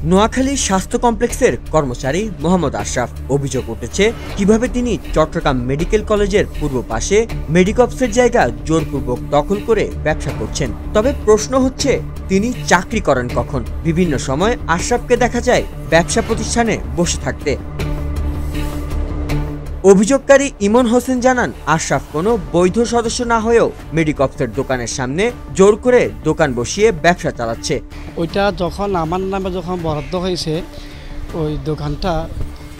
নোয়াখালী স্বাস্থ্য কমপ্লেক্সের কর্মচারী মোহাম্মদ আশরাফ। অভিযোগ উঠেছে কিভাবে তিনি চট্টগ্রাম মেডিকেল কলেজের পূর্ব পাশে মেডিকপসের জায়গা জোরপূর্বক দখল করে ব্যবসা করছেন। তবে প্রশ্ন হচ্ছে তিনি চাকরি করেন কখন? বিভিন্ন সময় আশরাফকে দেখা যায় ব্যবসা প্রতিষ্ঠানে বসে থাকতে। অভিযোগকারী ইমন হোসেন জানান, আশরাফ কোনো বৈধ সদস্য না হয়েও মেডিকপসের দোকানের সামনে জোর করে দোকান বসিয়ে ব্যবসা চালাচ্ছে। ওইটা যখন আমার নামে যখন বরাদ্দ হয়েছে ওই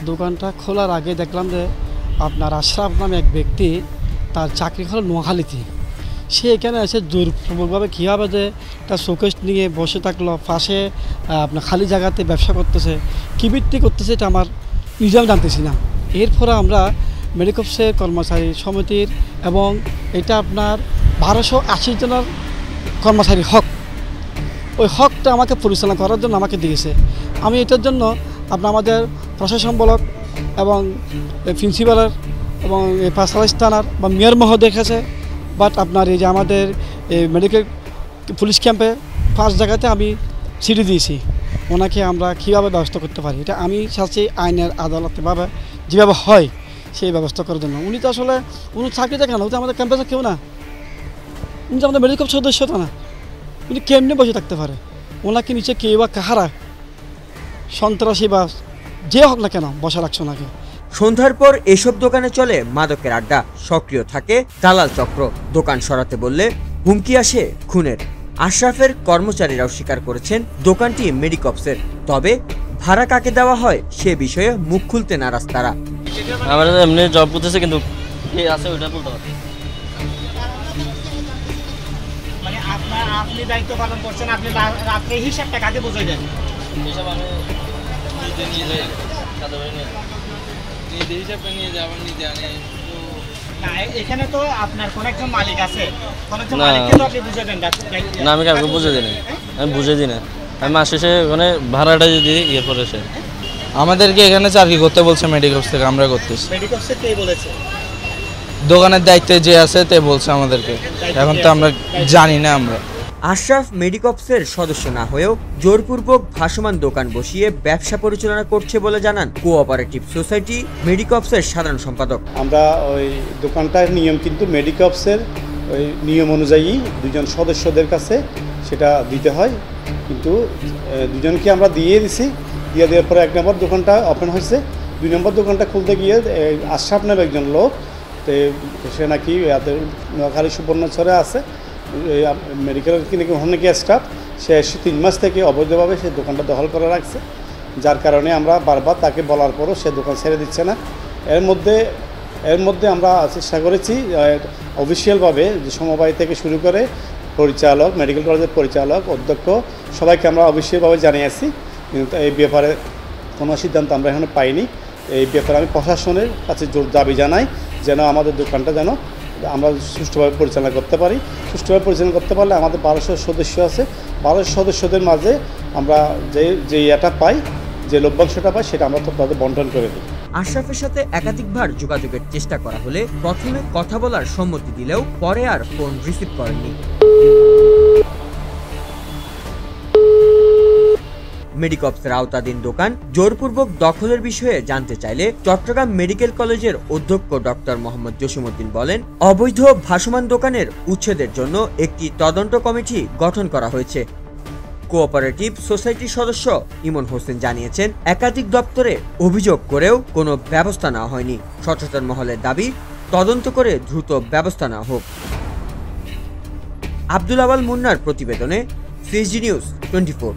দোকানটা খোলার আগে দেখলাম যে আপনার আশরাফ নামে এক ব্যক্তি, তার চাকরি হলো নোয়াখালীতে। সে এখানে এসে জোরপূর্বকভাবে কীভাবে যে একটা শোকেস নিয়ে বসে থাকলো, পাশে আপনার খালি জায়গাতে ব্যবসা করতেছে, কী ভিত্তি করতেছে এটা আমার নিজেও জানতেছি না। এরপরে আমরা মেডিকপসের কর্মচারী সমিতির এবং এটা আপনার 1280 জনের কর্মচারী হক, ওই হকটা আমাকে পরিচালনা করার জন্য আমাকে দিয়েছে। আমি এটার জন্য আমাদের প্রশাসন ব্লক এবং প্রিন্সিপালের এবং পাঁচলাইশ থানার বা মেয়র মহোদয় কাছে, বাট আপনার এই যে আমাদের মেডিকেল পুলিশ ক্যাম্পে 5 জায়গাতে আমি চিঠি দিয়েছি ওনাকে আমরা কীভাবে ব্যবস্থা করতে পারি। এটা আমি চাচ্ছি আইনের আদালতভাবে যেভাবে হয় সেই ব্যবস্থা করার জন্য। উনি তো আসলে উনি চাকরিটা কেন, তো আমাদের ক্যাম্পাসে কেউ না, উনি তো আমাদের মেডিকেল সদস্য তো না, উনি কেমনি বসে থাকতে পারে? ওনাকে নিচে কেউ বা কাহারা সন্ত্রাসী বা যে হোক না কেন বসা রাখছে ওনাকে। সন্ধ্যার পর এসব দোকানে চলে মাদকের আড্ডা, সক্রিয় থাকে দালাল চক্র। দোকান সরাতে বললে হুমকি আসে খুনের। আশরাফের কর্মচারীরাও স্বীকার করেছেন দোকানটি মেডিকপসের, তবে ভাড়া কাকে দেওয়া হয় সে বিষয়ে মুখ খুলতে নারাজ তারা। আমরা এমনি জব করতেছে কিন্তু কে আছে ওইটা বলতে পারি। মানে আপনি দায়িত্ব পালন করছেন, আপনি রাতে হিসাবটা কাকে বুঝাই দেন? হিসাব আমি নিজে নিয়ে যাই, কাজে নিয়ে নিজে হিসাবটা নিয়ে যাই, আবার নিজে আনি। না এখানে তো আপনার কোন একজন মালিক আছে, কোন একজন মালিককে তো আপনি বুঝাই দেন না? আমি কাউকে বুঝে দিই না, আমি বুঝে দিই না। আমি মাস শেষে ওখানে ভাড়াটা যদি এরপরে এসে আমাদেরকে এখানে চাকরি করতে বলছে মেডিকপস থেকে, আমরা করতেছি। মেডিকপসে কে বলেছে? দোকানের দায়িত্বে যে আছে তে বলছে আমাদেরকে, এখন তো আমরা জানি না। আমরা আশরাফ মেডিকপসের সদস্য না হয়েও জোরপূর্বক ভাসমান দোকান বসিয়ে ব্যবসা পরিচালনা করছে বলে জানান কোঅপারেটিভ সোসাইটি মেডিকপসের সাধারণ সম্পাদক। আমরা ওই দোকানটার নিয়ম কিন্তু মেডিকপসের ওই নিয়ম অনুযায়ী 2জন সদস্যদের কাছে সেটা দিতে হয়, কিন্তু 2জনকে আমরা দিয়ে দিছি। দিয়ে দেওয়ার পরে 1 নম্বর দোকানটা ওপেন হয়েছে, 2 নম্বর দোকানটা খুলতে গিয়ে আশরাফ নামে একজন লোক, তো সে নাকি নোয়াখালী সুবর্ণচরে আছে মেডিকেল ক্লিনিকে ওখানে গিয়ে স্টাফ, সে 3 মাস থেকে অবৈধভাবে সে দোকানটা দখল করে রাখছে, যার কারণে আমরা বারবার তাকে বলার পরও সে দোকান ছেড়ে দিচ্ছে না। এর মধ্যে আমরা চেষ্টা করেছি অফিসিয়ালভাবে যে সমবায় থেকে শুরু করে পরিচালক, মেডিকেল কলেজের পরিচালক, অধ্যক্ষ সবাইকে আমরা অফিসিয়ালভাবে জানিয়েছি, কিন্তু এই ব্যাপারে কোনো সিদ্ধান্ত আমরা এখানে পাইনি। এই ব্যাপারে আমি প্রশাসনের কাছে জোর দাবি জানাই যেন আমাদের দোকানটা যেন আমরা সুষ্ঠুভাবে পরিচালনা করতে পারি। সুষ্ঠুভাবে পরিচালনা করতে পারলে আমাদের 1200 সদস্য আছে, 1200 সদস্যদের মাঝে আমরা যে এটা পাই, যে লভ্যাংশটা পাই সেটা আমরা তো তাদের বন্টন করে দিই। আশরাফের সাথে একাধিকবার যোগাযোগের চেষ্টা করা হলে প্রথমে কথা বলার সম্মতি দিলেও পরে আর ফোন রিসিভ করেননি। মেডিকপসের আওতাধীন দোকান জোরপূর্বক দখলের বিষয়ে জানতে চাইলে চট্টগ্রাম মেডিকেল কলেজের অধ্যক্ষ ডক্টর মোহাম্মদ জসিমউদ্দিন বলেন, অবৈধ ভাসমান দোকানের উচ্ছেদের জন্য একটি তদন্ত কমিটি গঠন করা হয়েছে। কোঅপারেটিভ সোসাইটির সদস্য ইমন হোসেন জানিয়েছেন, একাধিক দপ্তরে অভিযোগ করেও কোনো ব্যবস্থা নেওয়া হয়নি। সচেতন মহলের দাবি, তদন্ত করে দ্রুত ব্যবস্থা নেওয়া হোক। আব্দুল আওয়াল মুন্নার প্রতিবেদনে CSG নিউজ 24।